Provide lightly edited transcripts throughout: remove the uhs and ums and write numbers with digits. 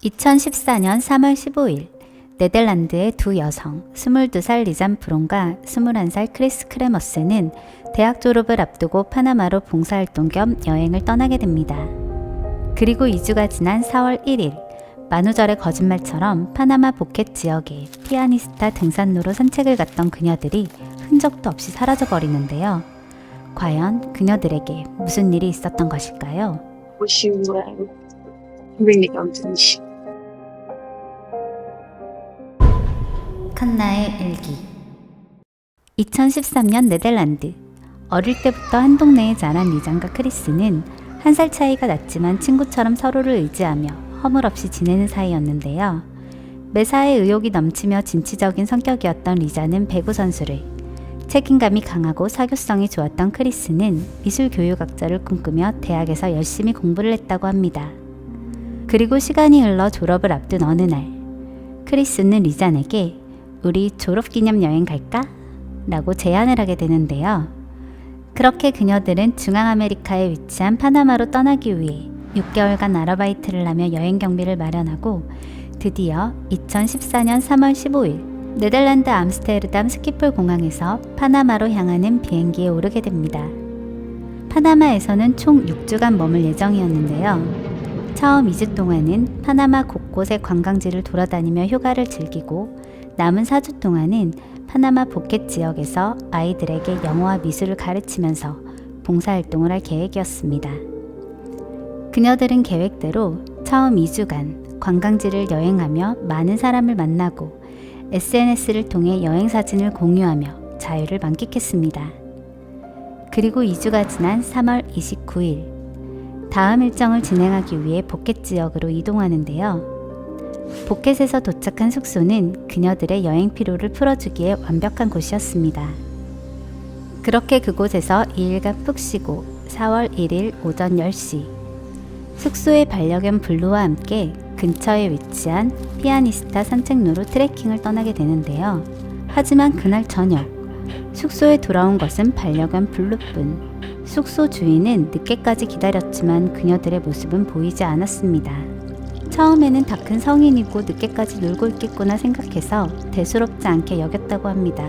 2014년 3월 15일 네덜란드의 두 여성 22살 리잔 프론과 21살 크리스 크레머스는 대학 졸업을 앞두고 파나마로 봉사활동 겸 여행을 떠나게 됩니다. 그리고 2주가 지난 4월 1일 만우절의 거짓말처럼 파나마 보켓 지역에 피아니스타 등산로로 산책을 갔던 그녀들이 흔적도 없이 사라져버리는데요. 과연 그녀들에게 무슨 일이 있었던 것일까요? Wish you really don't finish. 칸나의 일기 2013년 네덜란드. 어릴 때부터 한 동네에 자란 리잔과 크리스는 한 살 차이가 났지만 친구처럼 서로를 의지하며 허물없이 지내는 사이였는데요. 매사에 의욕이 넘치며 진취적인 성격이었던 리잔은 배구 선수를, 책임감이 강하고 사교성이 좋았던 크리스는 미술 교육학자를 꿈꾸며 대학에서 열심히 공부를 했다고 합니다. 그리고 시간이 흘러 졸업을 앞둔 어느 날, 크리스는 리잔에게 우리 졸업기념 여행 갈까? 라고 제안을 하게 되는데요. 그렇게 그녀들은 중앙아메리카에 위치한 파나마로 떠나기 위해 6개월간 아르바이트를 하며 여행 경비를 마련하고 드디어 2014년 3월 15일 네덜란드 암스테르담 스키폴 공항에서 파나마로 향하는 비행기에 오르게 됩니다. 파나마에서는 총 6주간 머물 예정이었는데요. 처음 2주 동안은 파나마 곳곳의 관광지를 돌아다니며 휴가를 즐기고 남은 4주 동안은 파나마 보켓 지역에서 아이들에게 영어와 미술을 가르치면서 봉사활동을 할 계획이었습니다. 그녀들은 계획대로 처음 2주간 관광지를 여행하며 많은 사람을 만나고 SNS를 통해 여행 사진을 공유하며 자유를 만끽했습니다. 그리고 2주가 지난 3월 29일 다음 일정을 진행하기 위해 보켓 지역으로 이동하는데요. 보켓에서 도착한 숙소는 그녀들의 여행 피로를 풀어주기에 완벽한 곳이었습니다. 그렇게 그곳에서 2일간 푹 쉬고 4월 1일 오전 10시 숙소의 반려견 블루와 함께 근처에 위치한 피아니스타 산책로로 트레킹을 떠나게 되는데요. 하지만 그날 저녁 숙소에 돌아온 것은 반려견 블루뿐. 숙소 주인은 늦게까지 기다렸지만 그녀들의 모습은 보이지 않았습니다. 처음에는 다 큰 성인이고 늦게까지 놀고 있겠구나 생각해서 대수롭지 않게 여겼다고 합니다.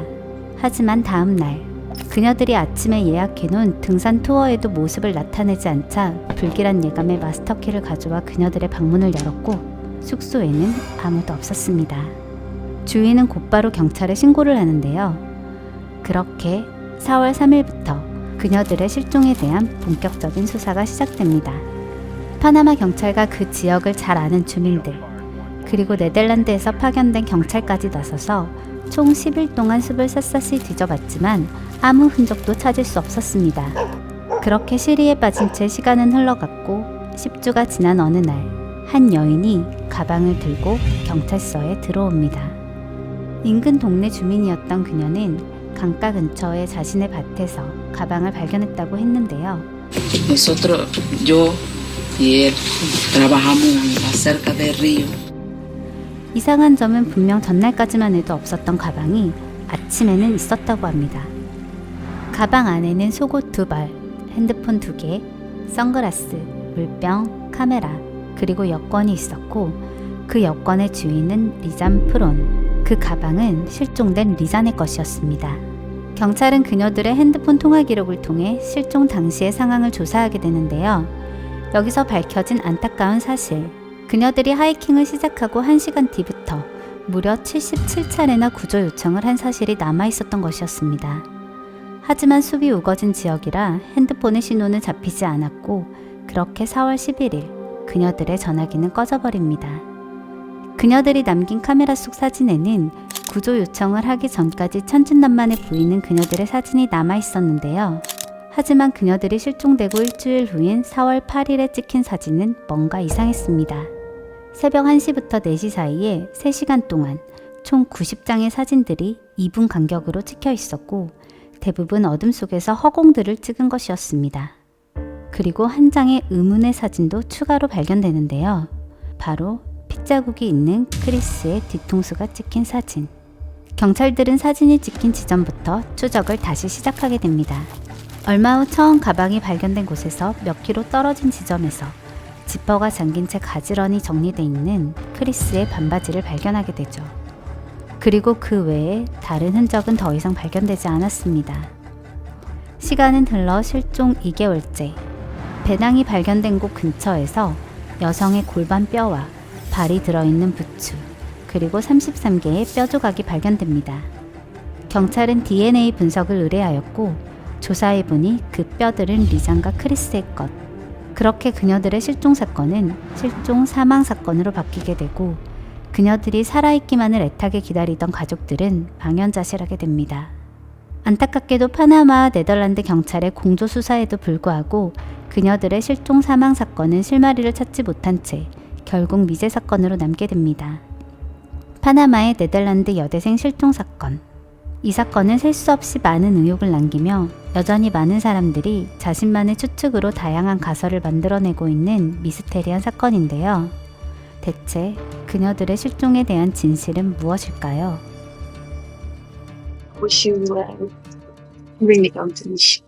하지만 다음 날 그녀들이 아침에 예약해놓은 등산 투어에도 모습을 나타내지 않자 불길한 예감의 마스터키를 가져와 그녀들의 방문을 열었고 숙소에는 아무도 없었습니다. 주인은 곧바로 경찰에 신고를 하는데요. 그렇게 4월 3일부터 그녀들의 실종에 대한 본격적인 수사가 시작됩니다. 파나마 경찰과 그 지역을 잘 아는 주민들, 그리고 네덜란드에서 파견된 경찰까지 나서서 총 10일 동안 숲을 샅샅이 뒤져봤지만 아무 흔적도 찾을 수 없었습니다. 그렇게 시리에 빠진 채 시간은 흘러갔고 10주가 지난 어느 날 한 여인이 가방을 들고 경찰서에 들어옵니다. 인근 동네 주민이었던 그녀는 강가 근처의 자신의 밭에서 가방을 발견했다고 했는데요. Nosotros, yo y él trabajamos cerca del río. 이상한 점은 분명 전날까지만 해도 없었던 가방이 아침에는 있었다고 합니다. 가방 안에는 속옷 2벌, 핸드폰 2개, 선글라스, 물병, 카메라, 그리고 여권이 있었고 그 여권의 주인은 리잔 프론. 그 가방은 실종된 리잔의 것이었습니다. 경찰은 그녀들의 핸드폰 통화 기록을 통해 실종 당시의 상황을 조사하게 되는데요. 여기서 밝혀진 안타까운 사실, 그녀들이 하이킹을 시작하고 1시간 뒤부터 무려 77차례나 구조 요청을 한 사실이 남아있었던 것이었습니다. 하지만 숲이 우거진 지역이라 핸드폰의 신호는 잡히지 않았고 그렇게 4월 11일 그녀들의 전화기는 꺼져버립니다. 그녀들이 남긴 카메라 속 사진에는 구조 요청을 하기 전까지 천진난만해 보이는 그녀들의 사진이 남아있었는데요. 하지만 그녀들이 실종되고 일주일 후인 4월 8일에 찍힌 사진은 뭔가 이상했습니다. 새벽 1시부터 4시 사이에 3시간 동안 총 90장의 사진들이 2분 간격으로 찍혀 있었고 대부분 어둠 속에서 허공들을 찍은 것이었습니다. 그리고 한 장의 의문의 사진도 추가로 발견되는데요. 바로 핏자국이 있는 크리스의 뒤통수가 찍힌 사진. 경찰들은 사진이 찍힌 지점부터 추적을 다시 시작하게 됩니다. 얼마 후 처음 가방이 발견된 곳에서 몇 킬로 떨어진 지점에서 지퍼가 잠긴 채 가지런히 정리돼 있는 크리스의 반바지를 발견하게 되죠. 그리고 그 외에 다른 흔적은 더 이상 발견되지 않았습니다. 시간은 흘러 실종 2개월째. 배낭이 발견된 곳 근처에서 여성의 골반 뼈와 발이 들어있는 부츠, 그리고 33개의 뼈 조각이 발견됩니다. 경찰은 DNA 분석을 의뢰하였고 조사해보니 그 뼈들은 리장과 크리스의 것. 그렇게 그녀들의 실종 사건은 실종 사망 사건으로 바뀌게 되고 그녀들이 살아있기만을 애타게 기다리던 가족들은 망연자실하게 됩니다. 안타깝게도 파나마 네덜란드 경찰의 공조 수사에도 불구하고 그녀들의 실종 사망 사건은 실마리를 찾지 못한 채 결국 미제 사건으로 남게 됩니다. 파나마의 네덜란드 여대생 실종 사건. 이 사건은 셀 수 없이 많은 의혹을 남기며 여전히 많은 사람들이 자신만의 추측으로 다양한 가설을 만들어내고 있는 미스테리한 사건인데요. 대체 그녀들의 실종에 대한 진실은 무엇일까요? Wish you really don't finish.